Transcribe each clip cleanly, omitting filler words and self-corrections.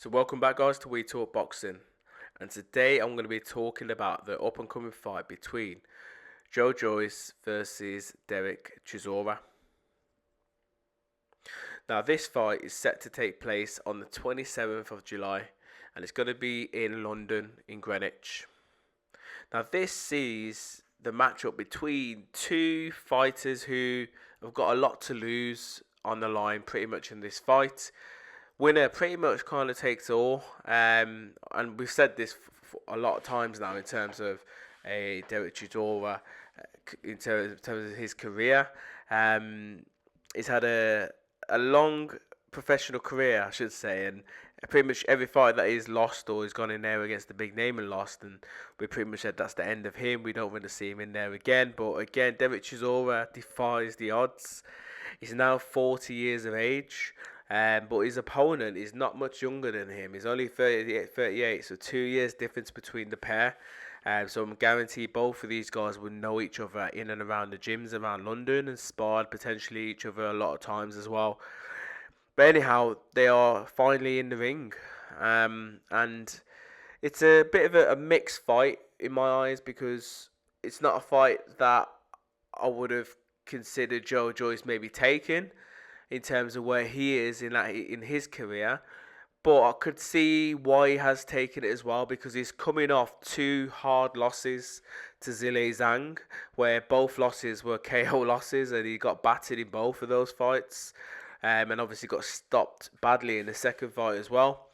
So welcome back guys to We Talk Boxing, and today I'm going to be talking about the up and coming fight between Joyce versus Dereck Chisora. Now this fight is set to take place on the 27th of July and it's going to be in London in Greenwich. Now this sees the matchup between two fighters who have got a lot to lose on the line pretty much in this fight. Winner pretty much kind of takes all, and we've said this a lot of times now in terms of a Dereck Chisora, in terms of his career. He's had a long professional career, I should say, and pretty much every fight that he's lost or he's gone in there against the big name and lost, and we pretty much said that's the end of him. We don't want to see him in there again. But again, Dereck Chisora defies the odds. He's now 40 years of age. But his opponent is not much younger than him. He's only 38, so 2 years difference between the pair. So I'm guaranteed both of these guys will know each other in and around the gyms around London and sparred potentially each other a lot of times as well. But anyhow, they are finally in the ring. And it's a bit of a mixed fight in my eyes because it's not a fight that I would have considered Joyce maybe taking in terms of where he is in his career, but I could see why he has taken it as well because he's coming off two hard losses to Zhilei Zhang, where both losses were KO losses, and he got battered in both of those fights, and obviously got stopped badly in the second fight as well.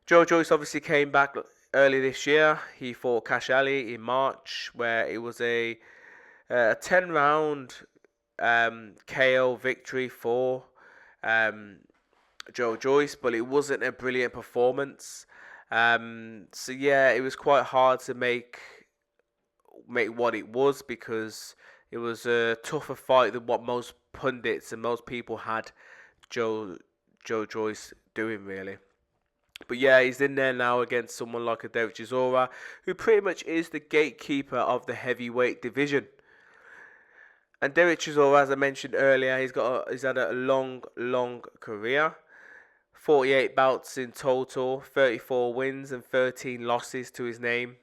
Joyce obviously came back early this year. He fought Cash Ali in March, where it was a 10-round KO victory for Joyce, but it wasn't a brilliant performance. So yeah, it was quite hard to make what it was because it was a tougher fight than what most pundits and most people had Joyce doing really. But yeah, he's in there now against someone like a Dereck Chisora, who pretty much is the gatekeeper of the heavyweight division. And Dereck Chisora, as I mentioned earlier, he's had a long career. 48 bouts in total, 34 wins and 13 losses to his name.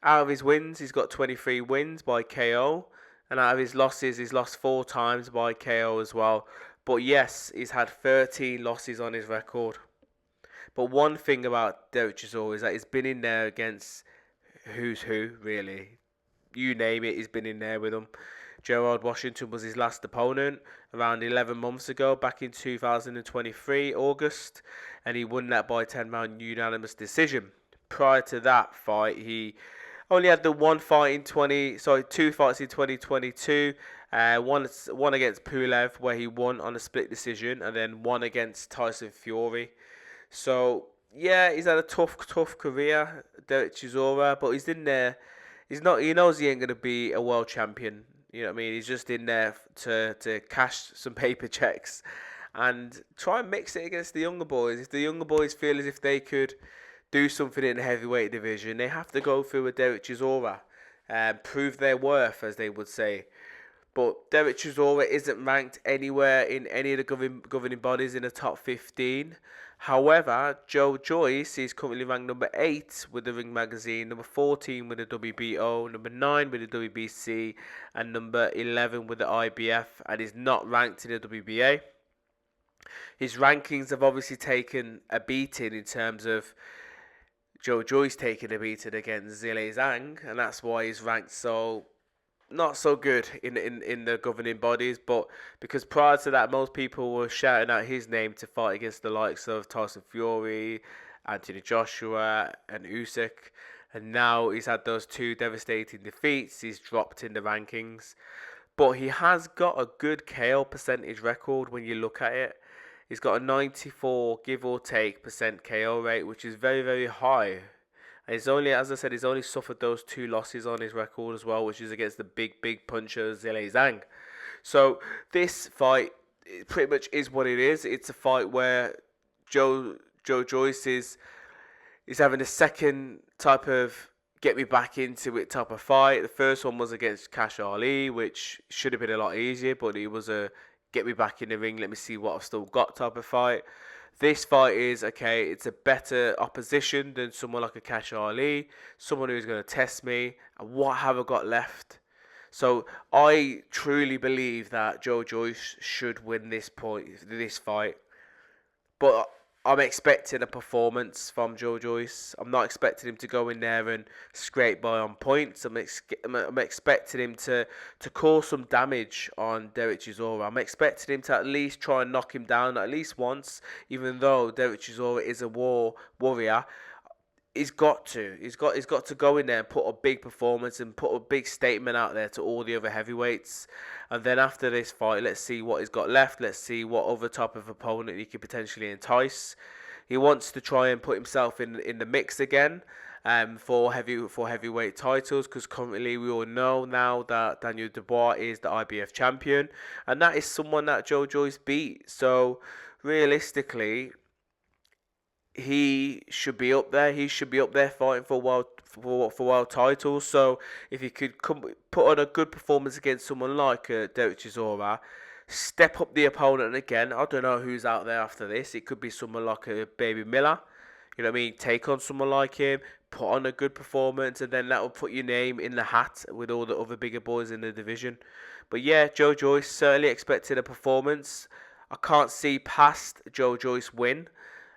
Out of his wins, he's got 23 wins by KO. And out of his losses, he's lost 4 times by KO as well. But yes, he's had 13 losses on his record. But one thing about Dereck Chisora is that he's been in there against who's who, really. You name it, he's been in there with them. Gerald Washington was his last opponent around 11 months ago, back in 2023, August, and he won that by 10-round unanimous decision. Prior to that fight, he only had the two fights in 2022. One against Pulev, where he won on a split decision, and then one against Tyson Fury. So yeah, he's had a tough career, Dereck Chisora, but he's in there. He knows he ain't gonna be a world champion. You know what I mean? He's just in there to cash some paper checks and try and mix it against the younger boys. If the younger boys feel as if they could do something in the heavyweight division, they have to go through a Dereck Chisora and prove their worth, as they would say. But Dereck Chisora isn't ranked anywhere in any of the governing bodies in the top 15. However, Joyce is currently ranked number 8 with the Ring Magazine, number 14 with the WBO, number 9 with the WBC, and number 11 with the IBF, and is not ranked in the WBA. His rankings have obviously taken a beating in terms of Joyce taking a beating against Zhilei Zhang, and that's why he's ranked not so good in the governing bodies, but because prior to that most people were shouting out his name to fight against the likes of Tyson Fury, Anthony Joshua and Usyk, and now he's had those 2 devastating defeats. He's dropped in the rankings, but he has got a good KO percentage record when you look at it. He's got a 94 give or take % KO rate, which is very high. He's only, as I said, he's only suffered those 2 losses on his record as well, which is against the big puncher Zhilei Zhang. So this fight pretty much is what it is. It's a fight where Joyce is having a second type of get me back into it type of fight. The first one was against Cash Ali, which should have been a lot easier, but it was a get me back in the ring, let me see what I've still got type of fight. This fight is, okay, it's a better opposition than someone like a Cash Ali, someone who's going to test me, and what have I got left? So I truly believe that Joyce should win this fight. But I'm expecting a performance from Joyce. I'm not expecting him to go in there and scrape by on points. I'm expecting him to cause some damage on Dereck Chisora. I'm expecting him to at least try and knock him down at least once, even though Dereck Chisora is a warrior. He's got to go in there and put a big performance and put a big statement out there to all the other heavyweights. And then after this fight, let's see what he's got left. Let's see what other type of opponent he could potentially entice. He wants to try and put himself in the mix again, for heavyweight titles, because currently we all know now that Daniel Dubois is the IBF champion, and that is someone that Joyce beat. So realistically, he should be up there. He should be up there fighting for world titles. So if he could put on a good performance against someone like Dereck Chisora, step up the opponent again. I don't know who's out there after this. It could be someone like a Baby Miller. You know what I mean? Take on someone like him, put on a good performance, and then that will put your name in the hat with all the other bigger boys in the division. But yeah, Joyce certainly expected a performance. I can't see past Joyce win.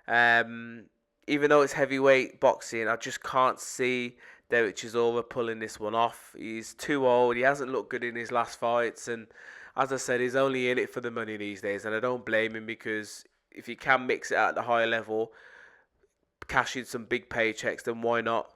Even though it's heavyweight boxing, I just can't see Dereck Chisora pulling this one off. He's too old. He hasn't looked good in his last fights, and as I said, he's only in it for the money these days. And I don't blame him, because if he can mix it at the higher level, cash in some big paychecks, then why not?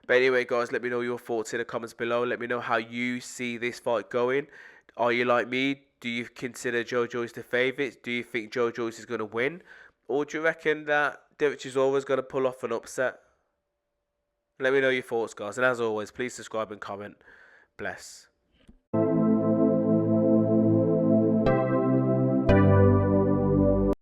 But anyway, guys, let me know your thoughts in the comments below. Let me know how you see this fight going. Are you like me? Do you consider Joyce the favourite? Do you think Joyce is going to win? Or do you reckon that Dereck Chisora is going to pull off an upset? Let me know your thoughts, guys. And as always, please subscribe and comment. Bless.